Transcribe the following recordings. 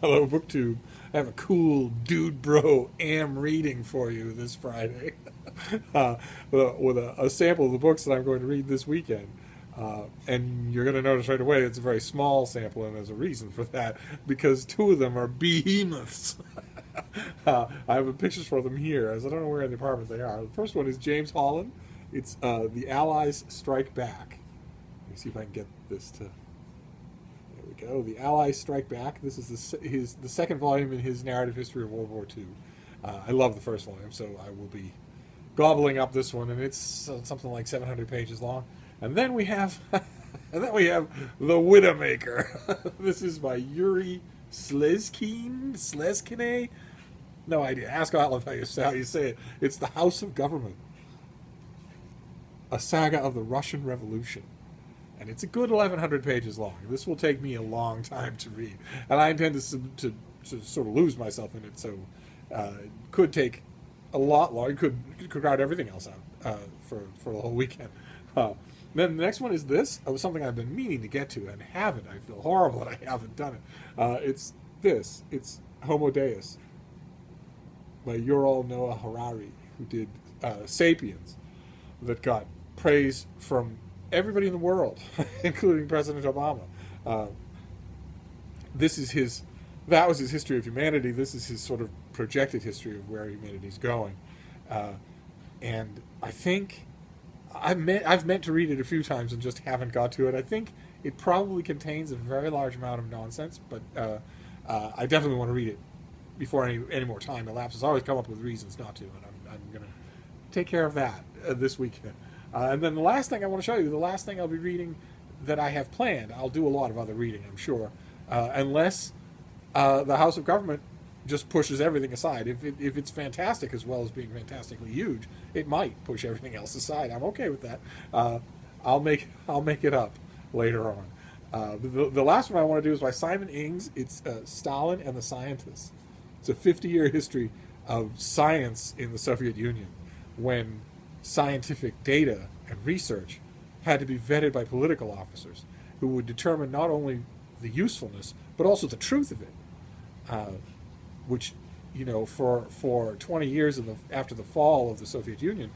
Hello, BookTube. I have a cool dude bro am reading for you this Friday uh, with a sample of the books that I'm going to read this weekend. And you're going to notice right away it's a very small sample, and there's a reason for that because two of them are behemoths. I have the pictures for them here, as I don't know where in the apartment they are. The first one is James Holland. It's The Allies Strike Back. Let me see if I can get this to go. The Allies Strike Back. This is the second volume in his narrative history of World War II. I love the first volume, so I will be gobbling up this one, and it's something like 700 pages long. And then we have, and then we have The Widowmaker. This is by Yuri Slezkine. No idea. Ask Olive how you say it. It's The House of Government, a saga of the Russian Revolution. And it's a good 1,100 pages long. This will take me a long time to read, and I intend to sort of lose myself in it. So it could take a lot longer. Could crowd everything else out for the whole weekend. Then the next one is this. It was something I've been meaning to get to and haven't. I feel horrible that I haven't done it. It's this. It's Homo Deus by Yuval Noah Harari, who did *Sapiens*, that got praise from everybody in the world, including President Obama. This is his. That was his history of humanity. This is his sort of projected history of where humanity's going. And I think I've meant to read it a few times and just haven't got to it. I think it probably contains a very large amount of nonsense, but I definitely want to read it before any more time elapses. I always come up with reasons not to, and I'm going to take care of that this weekend. And then the last thing I want to show you, the last thing I'll be reading that I have planned, I'll do a lot of other reading, I'm sure, unless the House of Government just pushes everything aside. If it's fantastic as well as being fantastically huge, it might push everything else aside. I'm okay with that. I'll make it up later on. The last one I want to do is by Simon Ings. It's Stalin and the Scientists. It's a 50-year history of science in the Soviet Union, when scientific data and research had to be vetted by political officers who would determine not only the usefulness but also the truth of it. Which, for 20 years after the fall of the Soviet Union,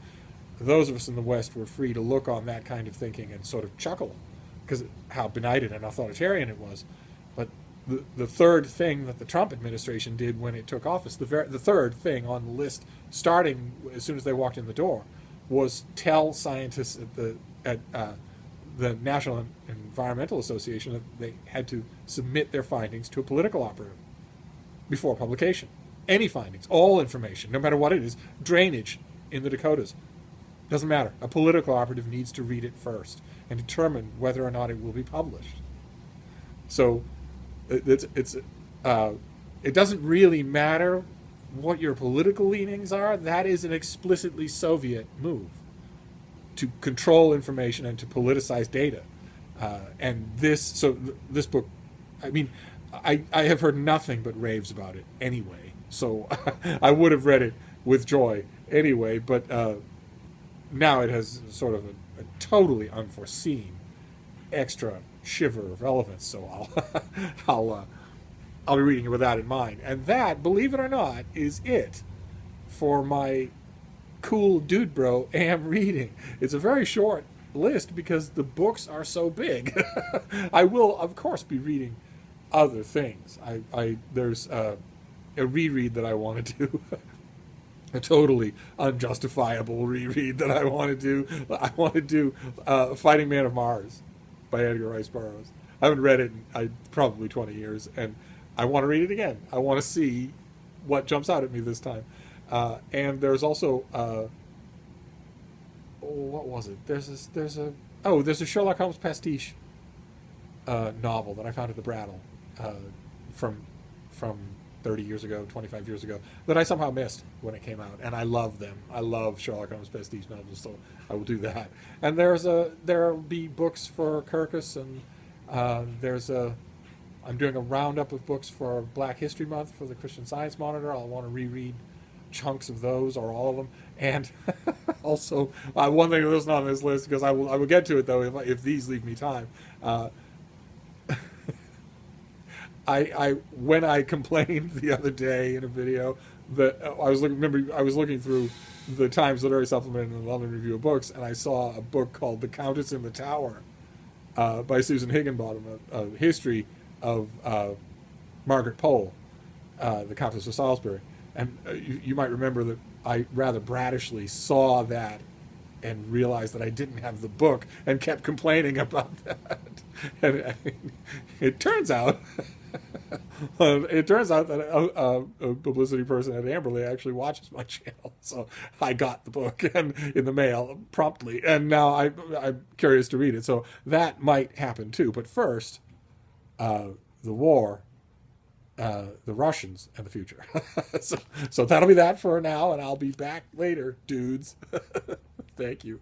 those of us in the West were free to look on that kind of thinking and sort of chuckle because how benighted and authoritarian it was. But the third thing that the Trump administration did when it took office, the third thing on the list, starting as soon as they walked in the door, was tell scientists at the National Environmental Association that they had to submit their findings to a political operative before publication. Any findings, all information, no matter what it is, drainage in the Dakotas, doesn't matter. A political operative needs to read it first and determine whether or not it will be published. So it doesn't really matter what your political leanings are. That is an explicitly Soviet move to control information and to politicize data. And this book, I mean, I have heard nothing but raves about it anyway. So I would have read it with joy anyway, but now it has sort of a totally unforeseen extra shiver of relevance. So I'll be reading it with that in mind. And that, believe it or not, is it for my cool dude bro am reading. It's a very short list because the books are so big. I will, of course, be reading other things. There's a reread that I want to do. A totally unjustifiable reread that I want to do. I want to do Fighting Man of Mars by Edgar Rice Burroughs. I haven't read it in probably 20 years, and I want to read it again. I want to see what jumps out at me this time. And there's also what was it? There's a Sherlock Holmes pastiche novel that I found at the Brattle from 30 years ago, 25 years ago, that I somehow missed when it came out, and I love them. I love Sherlock Holmes pastiche novels, so I will do that. And there'll be books for Kirkus, and I'm doing a roundup of books for Black History Month for the Christian Science Monitor. I'll want to reread chunks of those or all of them, and also one thing that isn't on this list, because I will get to it though if these leave me time. I when I complained the other day in a video that I was looking through the Times Literary Supplement and the London Review of Books, and I saw a book called The Countess in the Tower by Susan Higginbottom, a history of Margaret Pole, the Countess of Salisbury. And you might remember that I rather bratishly saw that and realized that I didn't have the book and kept complaining about that. And it turns out, that a publicity person at Amberley actually watches my channel, so I got the book and in the mail promptly, and now I'm curious to read it. So that might happen too. But first, the war, the Russians, and the future. So that'll be that for now, and I'll be back later, dudes. Thank you.